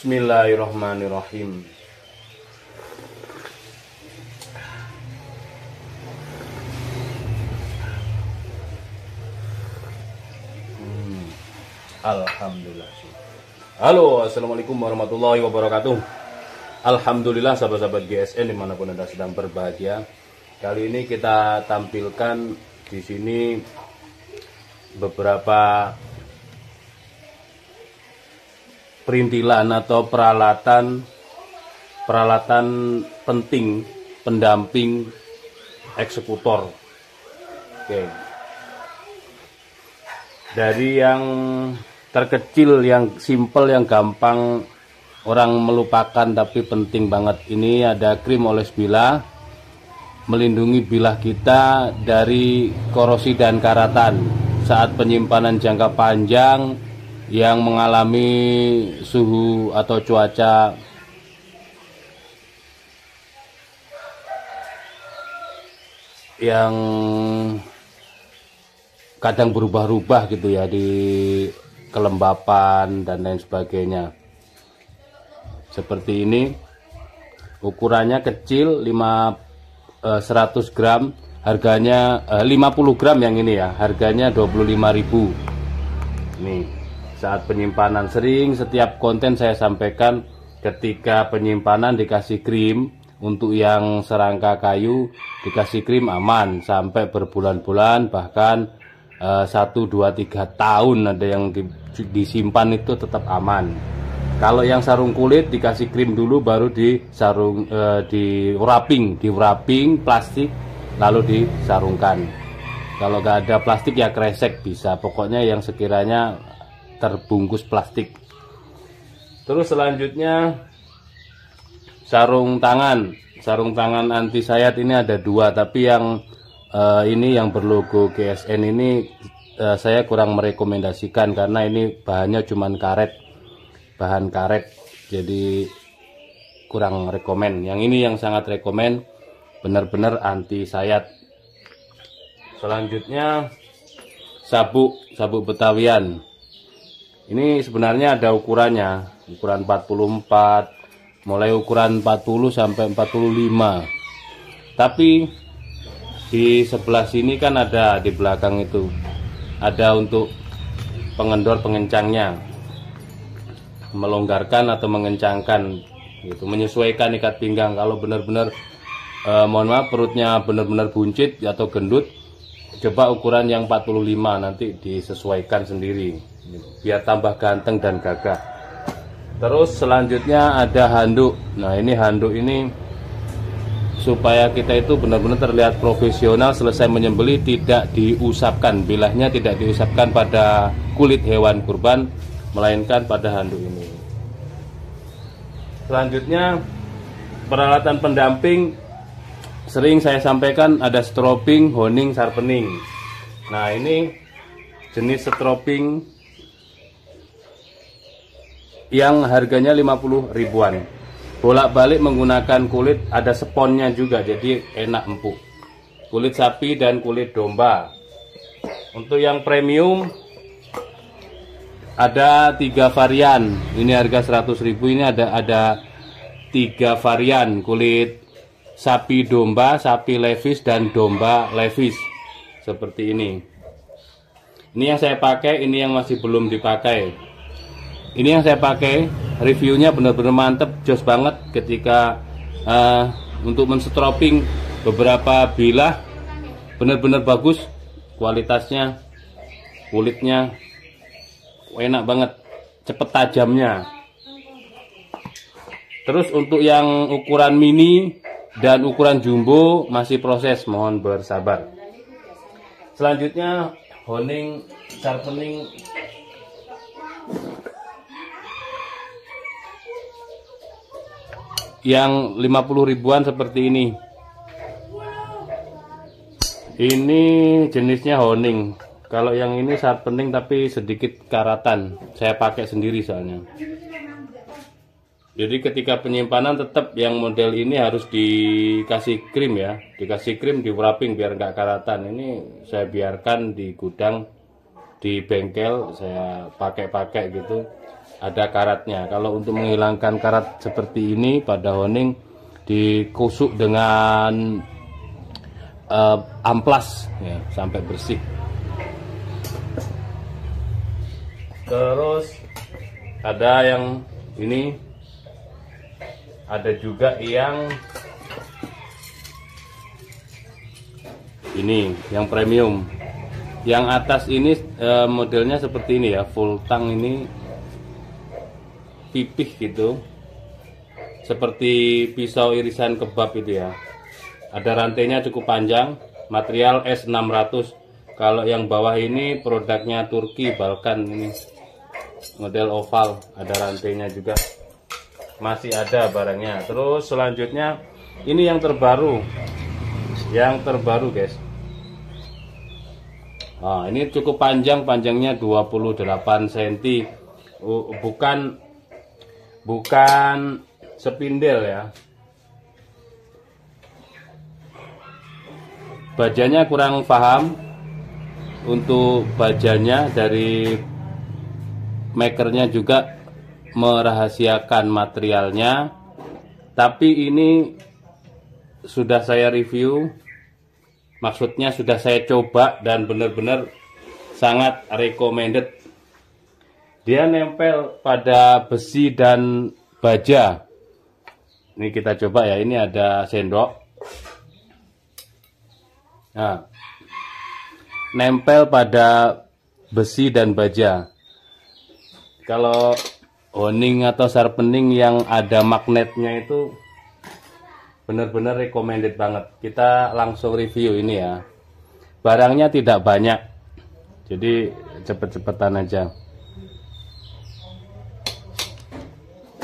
Bismillahirrahmanirrahim. Alhamdulillah. Halo, assalamualaikum warahmatullahi wabarakatuh. Alhamdulillah sahabat-sahabat GSN dimanapun Anda sedang berbahagia. Kali ini kita tampilkan di sini beberapa perintilan atau peralatan penting pendamping eksekutor. Oke. Dari yang terkecil, yang simple, yang gampang orang melupakan tapi penting banget. Ini ada krim oles bilah, melindungi bilah kita dari korosi dan karatan saat penyimpanan jangka panjang yang mengalami suhu atau cuaca yang kadang berubah-ubah gitu ya, di kelembapan dan lain sebagainya. Seperti ini, ukurannya kecil, 100 gram, harganya 50 gram yang ini ya, harganya 25.000. Nih, saat penyimpanan sering setiap konten saya sampaikan, ketika penyimpanan dikasih krim. Untuk yang serangka kayu dikasih krim aman sampai berbulan-bulan, bahkan 1, 2, 3 tahun ada yang disimpan itu tetap aman. Kalau yang sarung kulit dikasih krim dulu, baru di wrapping plastik lalu disarungkan. Kalau nggak ada plastik ya kresek bisa, pokoknya yang sekiranya terbungkus plastik. Terus selanjutnya sarung tangan anti sayat ini ada 2, tapi yang ini yang berlogo GSN ini saya kurang merekomendasikan karena ini bahannya cuman bahan karet, jadi kurang rekomen. Yang ini yang sangat rekomen, benar-benar anti sayat. Selanjutnya sabuk betawian. Ini sebenarnya ada ukurannya, ukuran 44, mulai ukuran 40 sampai 45. Tapi di sebelah sini kan ada, di belakang itu ada untuk pengendor pengencangnya, melonggarkan atau mengencangkan gitu, menyesuaikan ikat pinggang. Kalau benar-benar mohon maaf perutnya benar-benar buncit atau gendut, coba ukuran yang 45, nanti disesuaikan sendiri biar tambah ganteng dan gagah. Terus selanjutnya ada handuk. Nah, ini handuk ini supaya kita itu benar-benar terlihat profesional. Selesai menyembelih tidak diusapkan, bilahnya tidak diusapkan pada kulit hewan kurban, melainkan pada handuk ini. Selanjutnya peralatan pendamping sering saya sampaikan, ada stropping, honing, sharpening. Nah, ini jenis stropping yang harganya 50 ribuan. Bolak-balik menggunakan kulit, ada sponnya juga, jadi enak empuk. Kulit sapi dan kulit domba. Untuk yang premium ada 3 varian. Ini harga 100.000. Ini ada 3 varian, kulit sapi domba, sapi levis, dan domba levis. Seperti ini. Ini yang saya pakai, ini yang masih belum dipakai. Ini yang saya pakai, reviewnya benar-benar mantep, jos banget ketika untuk menstroping beberapa bilah, benar-benar bagus kualitasnya, kulitnya enak banget, cepet tajamnya. Terus untuk yang ukuran mini dan ukuran jumbo masih proses, mohon bersabar. Selanjutnya honing, sharpening. Yang 50 ribuan seperti ini. Ini jenisnya honing. Kalau yang ini sharpening tapi sedikit karatan. Saya pakai sendiri soalnya. Jadi ketika penyimpanan tetap yang model ini harus dikasih krim ya. Dikasih krim, di wrapping biar nggak karatan. Ini saya biarkan di gudang di bengkel saya pakai gitu, ada karatnya. Kalau untuk menghilangkan karat seperti ini pada honing, dikusuk dengan amplas ya, sampai bersih. Terus ada yang ini, ada juga yang ini yang premium. Yang atas ini modelnya seperti ini ya, full tang, ini pipih gitu, seperti pisau irisan kebab itu ya. Ada rantainya cukup panjang, material S600. Kalau yang bawah ini produknya Turki Balkan, ini model oval, ada rantainya juga, masih ada barangnya. Terus selanjutnya ini yang terbaru guys. Nah, ini cukup panjangnya 28 cm, bukan sepindel ya. Bajanya kurang paham untuk bajanya, dari makernya juga merahasiakan materialnya, tapi ini sudah saya review, maksudnya sudah saya coba dan benar-benar sangat recommended. Dia nempel pada besi dan baja. Ini kita coba ya, ini ada sendok. Nah, nempel pada besi dan baja. Kalau honing atau sharpening yang ada magnetnya itu benar-benar recommended banget. Kita langsung review ini ya. Barangnya tidak banyak, jadi cepet-cepetan aja.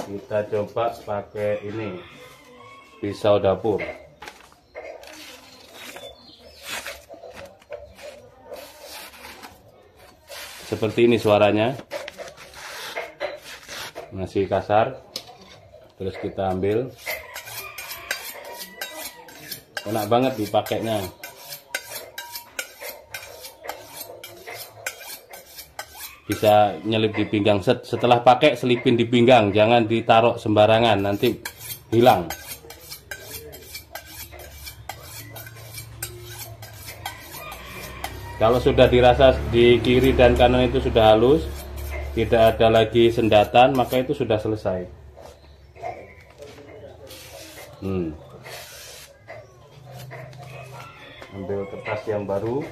Kita coba pakai ini, pisau dapur. Seperti ini suaranya, masih kasar. Terus kita ambil, enak banget dipakainya. Bisa nyelip di pinggang. Setelah pakai, selipin di pinggang, jangan ditaruh sembarangan, nanti hilang. Kalau sudah dirasa di kiri dan kanan itu sudah halus, tidak ada lagi sendatan, maka itu sudah selesai. Ambil kertas yang baru.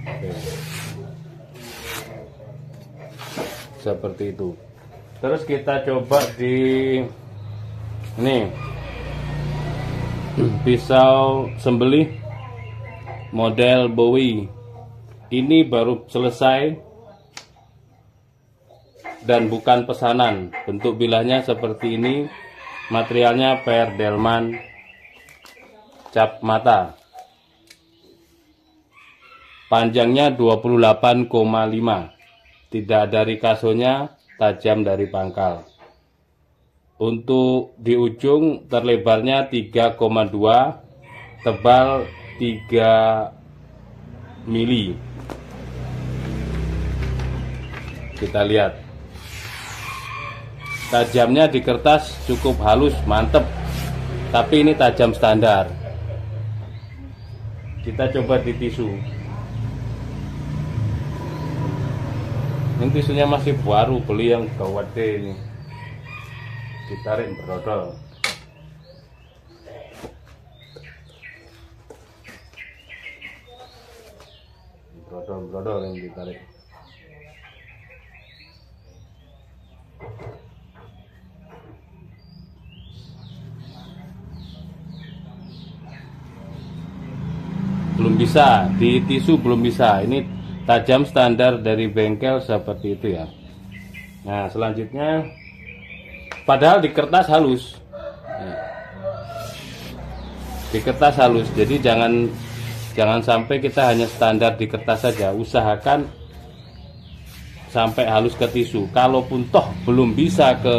Oke. Seperti itu. Terus kita coba di ini, pisau sembelih model Bowie. Ini baru selesai dan bukan pesanan. Bentuk bilahnya seperti ini. Materialnya Per Delman cap mata. Panjangnya 28,5. Tidak ada rikasonya, tajam dari pangkal. Untuk di ujung terlebarnya 3,2, tebal 3 mili. Kita lihat. Tajamnya di kertas cukup halus, mantep. Tapi ini tajam standar. Kita coba di tisu. Ini tisunya masih baru, beli yang gawade ini. Ditarik brodol. Brodol yang ditarik. Belum bisa, di tisu belum bisa. Ini tajam standar dari bengkel seperti itu ya. Nah, selanjutnya, padahal di kertas halus. Di kertas halus, jadi jangan sampai kita hanya standar di kertas saja. Usahakan sampai halus ke tisu. Kalaupun toh belum bisa ke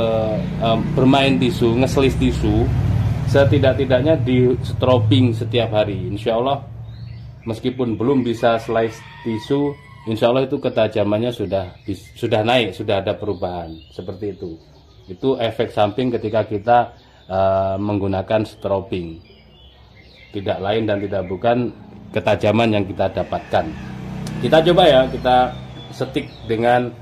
bermain tisu, ngeselis tisu, setidak-tidaknya di strobing setiap hari. Insya Allah meskipun belum bisa slice tisu, insya Allah itu ketajamannya sudah naik, sudah ada perubahan seperti itu. Itu efek samping ketika kita menggunakan stropping. Tidak lain dan tidak bukan ketajaman yang kita dapatkan. Kita coba ya, kita setik dengan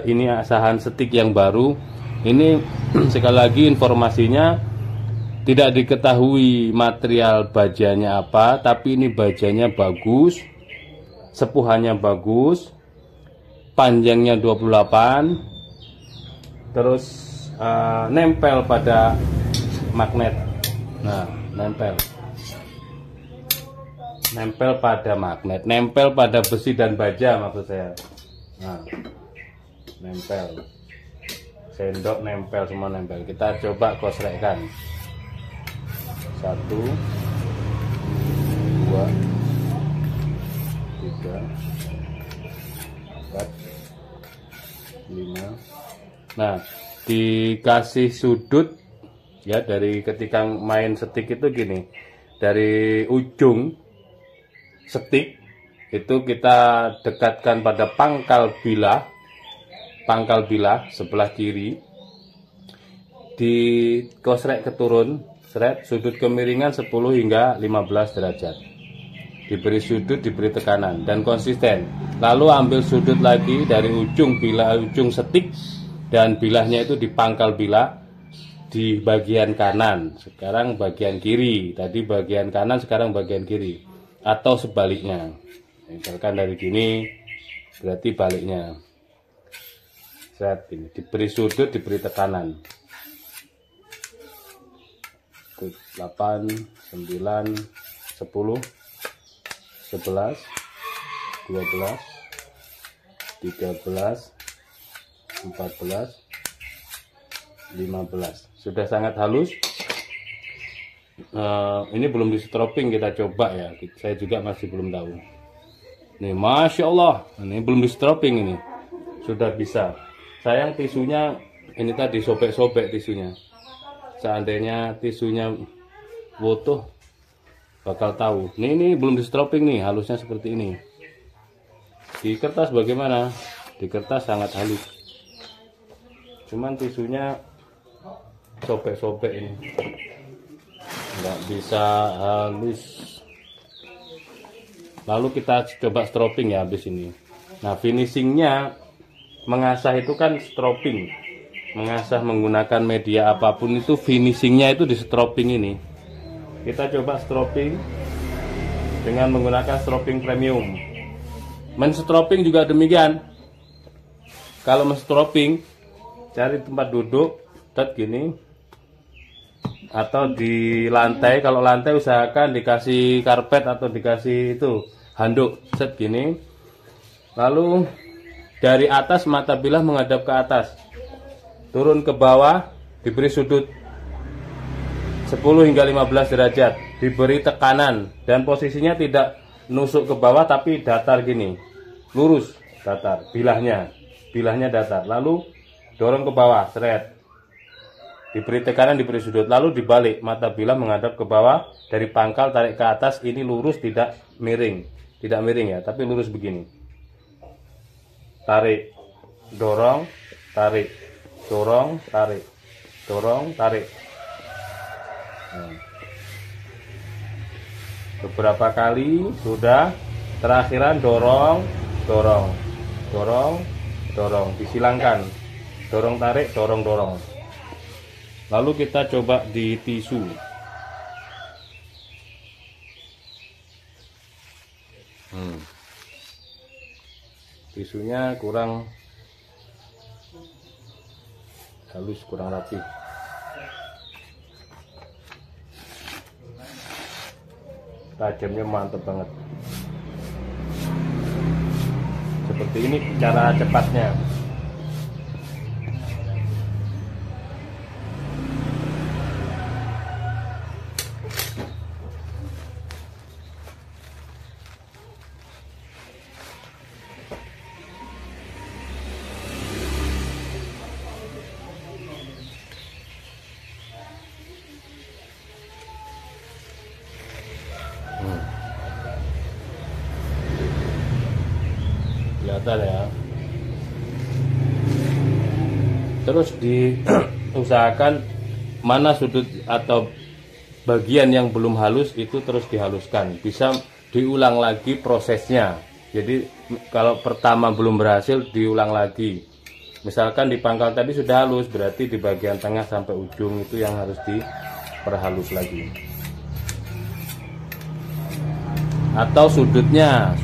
ini asahan setik yang baru. Ini sekali lagi informasinya tidak diketahui material bajanya apa, tapi ini bajanya bagus, sepuhannya bagus, panjangnya 28, terus nempel pada magnet. Nah, nempel pada magnet, nempel pada besi dan baja maksud saya. Nah, nempel, sendok nempel, semua nempel. Kita coba kosrekkan. 1, 2, 3, 4, 5. Nah, dikasih sudut ya, dari ketika main setik itu gini, dari ujung setik itu kita dekatkan pada pangkal bilah sebelah kiri, dikosrek ke turun, sudut kemiringan 10 hingga 15 derajat, diberi sudut, diberi tekanan dan konsisten. Lalu ambil sudut lagi dari ujung bilah, ujung setik, dan bilahnya itu di pangkal bilah di bagian kanan, sekarang bagian kiri, tadi bagian kanan, sekarang bagian kiri, atau sebaliknya. Misalkan dari gini, berarti baliknya. Ini diberi sudut, diberi tekanan. 8, 9, 10, 11, 12, 13, 14, 15. Sudah sangat halus. Ini belum di stropping, kita coba ya. Saya juga masih belum tahu. Nih, masya Allah, ini belum di stropping, ini sudah bisa. Sayang tisunya ini tadi sobek-sobek tisunya. Seandainya tisunya utuh bakal tahu. Ini belum di stropping nih, halusnya seperti ini. Di kertas bagaimana? Di kertas sangat halus. Cuman tisunya sobek-sobek ini, nggak bisa halus. Lalu kita coba stropping ya habis ini. Nah, finishingnya mengasah itu kan stropping, mengasah menggunakan media apapun itu finishingnya itu di stropping ini. Kita coba stropping dengan menggunakan stropping premium. Men-stropping juga demikian. Kalau men-stropping, cari tempat duduk set gini, atau di lantai. Kalau lantai usahakan dikasih karpet atau dikasih itu handuk set gini. Lalu dari atas mata bilah menghadap ke atas, turun ke bawah, diberi sudut 10 hingga 15 derajat, diberi tekanan, dan posisinya tidak nusuk ke bawah tapi datar gini, lurus, datar, bilahnya datar. Lalu dorong ke bawah, seret, diberi tekanan, diberi sudut, lalu dibalik, mata bilah menghadap ke bawah, dari pangkal tarik ke atas. Ini lurus, tidak miring ya, tapi lurus begini. Tarik, dorong, tarik, dorong, tarik, dorong, tarik. Beberapa kali sudah. Terakhiran dorong, dorong, dorong, dorong, disilangkan, dorong, tarik, dorong, dorong. Lalu kita coba di tisu. Tisunya kurang halus, kurang rapi. Tajamnya mantap banget. Seperti ini cara cepatnya. kelihatan ya. Terus diusahakan mana sudut atau bagian yang belum halus itu terus dihaluskan, bisa diulang lagi prosesnya. Jadi kalau pertama belum berhasil, diulang lagi. Misalkan di pangkal tadi sudah halus, berarti di bagian tengah sampai ujung itu yang harus diperhalus lagi. Atau sudutnya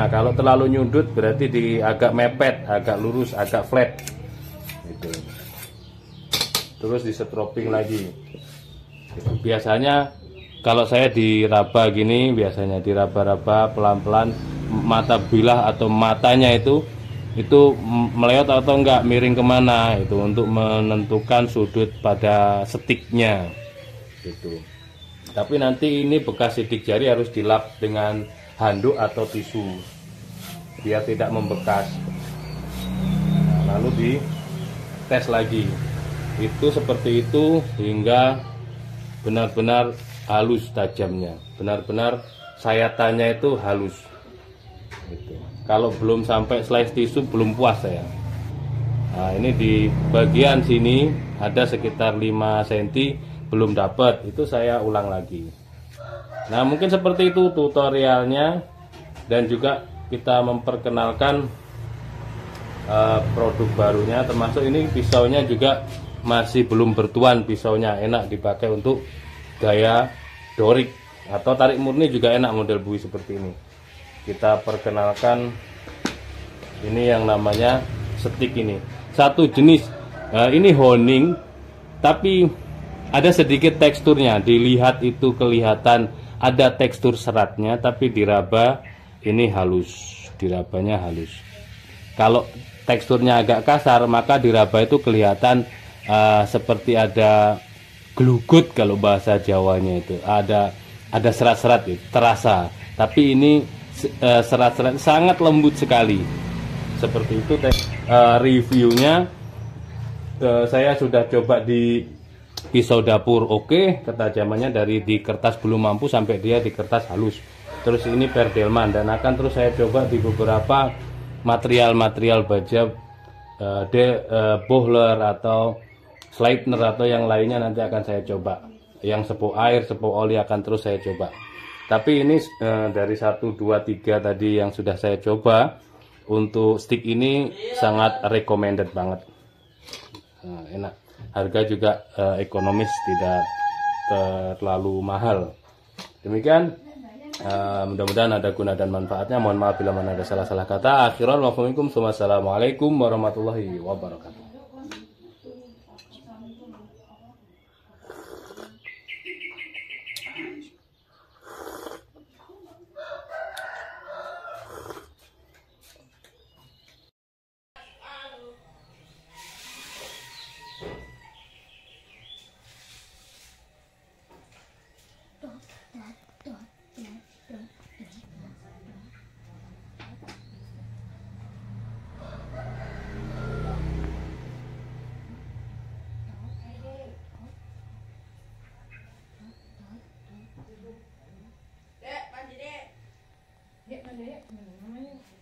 kalau terlalu nyundut berarti agak mepet, agak lurus, agak flat gitu. Terus disetroping lagi. Biasanya kalau saya diraba gini, biasanya diraba-raba pelan-pelan, mata bilah atau matanya itu meleot atau enggak, miring kemana, itu untuk menentukan sudut pada stiknya gitu. Tapi nanti ini bekas sidik jari harus dilap dengan handuk atau tisu biar tidak membekas. Nah, lalu dites lagi. Itu seperti itu hingga benar-benar halus tajamnya, benar-benar sayatannya itu halus gitu. Kalau belum sampai slice tisu belum puas saya. Nah, ini di bagian sini ada sekitar 5 cm belum dapat, itu saya ulang lagi. Nah, mungkin seperti itu tutorialnya, dan juga kita memperkenalkan produk barunya, termasuk ini pisaunya juga masih belum bertuan, pisaunya enak dipakai untuk gaya dorik atau tarik murni juga enak, model bui seperti ini. Kita perkenalkan ini yang namanya stik, ini satu jenis. Ini honing tapi ada sedikit teksturnya, dilihat itu kelihatan ada tekstur seratnya, tapi diraba ini halus, dirabanya halus. Kalau teksturnya agak kasar, maka diraba itu kelihatan seperti ada glugut, kalau bahasa Jawanya itu ada serat-serat itu terasa, tapi ini serat-serat sangat lembut sekali. Seperti itu reviewnya. Saya sudah coba di pisau dapur, oke, ketajamannya dari di kertas belum mampu sampai dia di kertas halus. Terus ini Perdelman, dan akan terus saya coba di beberapa material baja, Bohler atau Sleipner atau yang lainnya, nanti akan saya coba. Yang sepo air, sepo oli akan terus saya coba. Tapi ini dari 1, 2, 3 tadi yang sudah saya coba, untuk stick ini sangat recommended banget. Enak, harga juga ekonomis, tidak terlalu mahal. Demikian, mudah-mudahan ada guna dan manfaatnya. Mohon maaf bila mana ada salah-salah kata. Akhiran wassalamualaikum, wassalamualaikum warahmatullahi wabarakatuh. Dek, mandi dek. Dek, mandi dek.